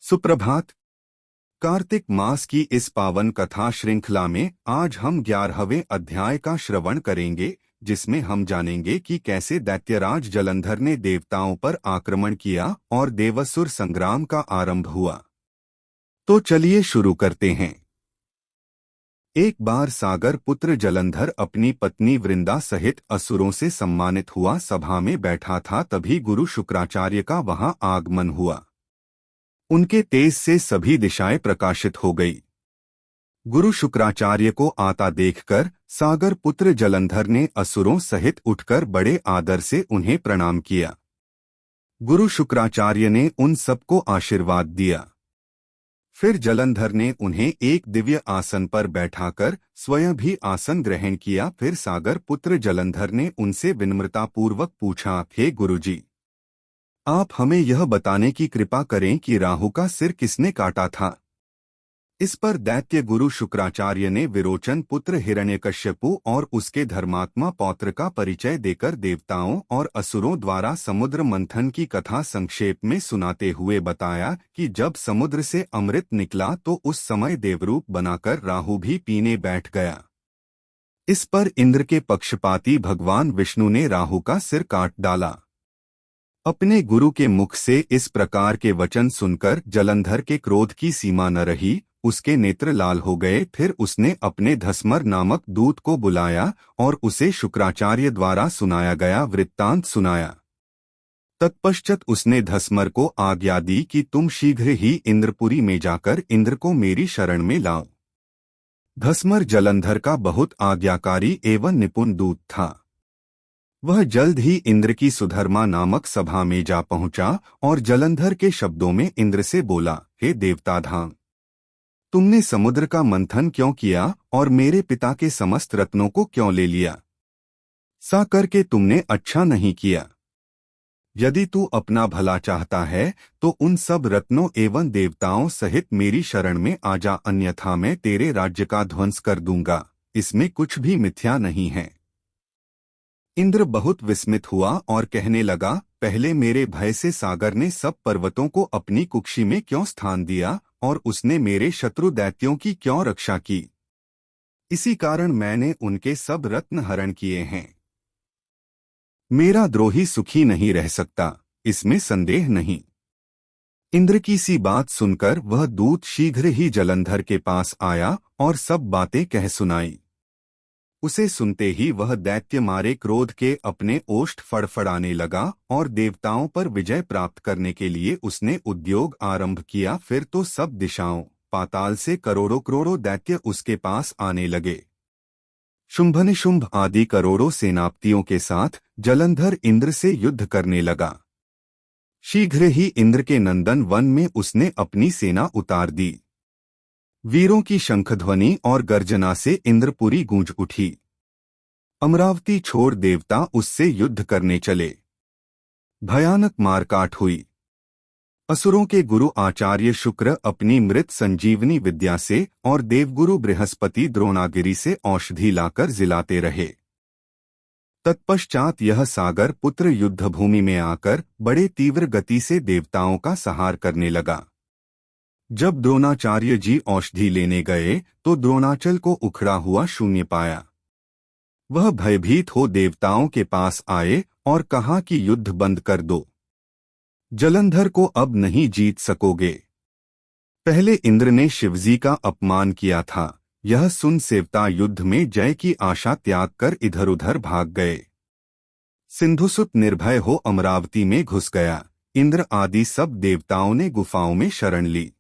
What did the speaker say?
सुप्रभात। कार्तिक मास की इस पावन कथा श्रृंखला में आज हम 11वें अध्याय का श्रवण करेंगे, जिसमें हम जानेंगे कि कैसे दैत्यराज जलंधर ने देवताओं पर आक्रमण किया और देवासुर संग्राम का आरंभ हुआ। तो चलिए शुरू करते हैं। एक बार सागर पुत्र जलंधर अपनी पत्नी वृंदा सहित असुरों से सम्मानित हुआ सभा में बैठा था, तभी गुरु शुक्राचार्य का वहां आगमन हुआ। उनके तेज से सभी दिशाएं प्रकाशित हो गई। गुरु शुक्राचार्य को आता देखकर सागर पुत्र जलंधर ने असुरों सहित उठकर बड़े आदर से उन्हें प्रणाम किया। गुरु शुक्राचार्य ने उन सबको आशीर्वाद दिया। फिर जलंधर ने उन्हें एक दिव्य आसन पर बैठाकर स्वयं भी आसन ग्रहण किया। फिर सागर पुत्र जलंधर ने उनसे विनम्रतापूर्वक पूछा, हे गुरुजी, आप हमें यह बताने की कृपा करें कि राहु का सिर किसने काटा था। इस पर दैत्य गुरु शुक्राचार्य ने विरोचन पुत्र हिरण्यकश्यपु और उसके धर्मात्मा पौत्र का परिचय देकर देवताओं और असुरों द्वारा समुद्र मंथन की कथा संक्षेप में सुनाते हुए बताया कि जब समुद्र से अमृत निकला तो उस समय देवरूप बनाकर राहु भी पीने बैठ गया। इस पर इंद्र के पक्षपाती भगवान विष्णु ने राहु का सिर काट डाला। अपने गुरु के मुख से इस प्रकार के वचन सुनकर जलंधर के क्रोध की सीमा न रही, उसके नेत्र लाल हो गए। फिर उसने अपने धस्मर नामक दूत को बुलाया और उसे शुक्राचार्य द्वारा सुनाया गया वृत्तांत सुनाया। तत्पश्चात उसने धस्मर को आज्ञा दी कि तुम शीघ्र ही इंद्रपुरी में जाकर इंद्र को मेरी शरण में लाओ। धस्मर जलंधर का बहुत आज्ञाकारी एवं निपुण दूत था। वह जल्द ही इंद्र की सुधर्मा नामक सभा में जा पहुंचा और जलंधर के शब्दों में इंद्र से बोला, हे देवताधाम, तुमने समुद्र का मंथन क्यों किया और मेरे पिता के समस्त रत्नों को क्यों ले लिया? सा करके तुमने अच्छा नहीं किया। यदि तू अपना भला चाहता है तो उन सब रत्नों एवं देवताओं सहित मेरी शरण में आ जा, अन्यथा मैं तेरे राज्य का ध्वंस कर दूंगा। इसमें कुछ भी मिथ्या नहीं है। इंद्र बहुत विस्मित हुआ और कहने लगा, पहले मेरे भय से सागर ने सब पर्वतों को अपनी कुक्षी में क्यों स्थान दिया और उसने मेरे शत्रु दैत्यों की क्यों रक्षा की? इसी कारण मैंने उनके सब रत्न हरण किए हैं। मेरा द्रोही सुखी नहीं रह सकता, इसमें संदेह नहीं। इंद्र की सी बात सुनकर वह दूत शीघ्र ही जलंधर के पास आया और सब बातें कह सुनाई। उसे सुनते ही वह दैत्य मारे क्रोध के अपने ओष्ठ फड़फड़ाने लगा और देवताओं पर विजय प्राप्त करने के लिए उसने उद्योग आरंभ किया। फिर तो सब दिशाओं पाताल से करोड़ों करोड़ों दैत्य उसके पास आने लगे। शुंभनिशुंभ आदि करोड़ों सेनापतियों के साथ जलंधर इंद्र से युद्ध करने लगा। शीघ्र ही इंद्र के नंदन वन में उसने अपनी सेना उतार दी। वीरों की शंखध्वनि और गर्जना से इंद्रपुरी गूंज उठी। अमरावती छोड़ देवता उससे युद्ध करने चले। भयानक मारकाट हुई। असुरों के गुरु आचार्य शुक्र अपनी मृत संजीवनी विद्या से और देवगुरु बृहस्पति द्रोणागिरि से औषधि लाकर जिलाते रहे। तत्पश्चात यह सागर पुत्र युद्धभूमि में आकर बड़े तीव्र गति से देवताओं का संहार करने लगा। जब द्रोणाचार्य जी औषधि लेने गए तो द्रोणाचल को उखड़ा हुआ शून्य पाया। वह भयभीत हो देवताओं के पास आए और कहा कि युद्ध बंद कर दो, जलंधर को अब नहीं जीत सकोगे। पहले इंद्र ने शिवजी का अपमान किया था। यह सुन सेवता युद्ध में जय की आशा त्याग कर इधर उधर भाग गए। सिंधुसुत निर्भय हो अमरावती में घुस गया। इंद्र आदि सब देवताओं ने गुफाओं में शरण ली।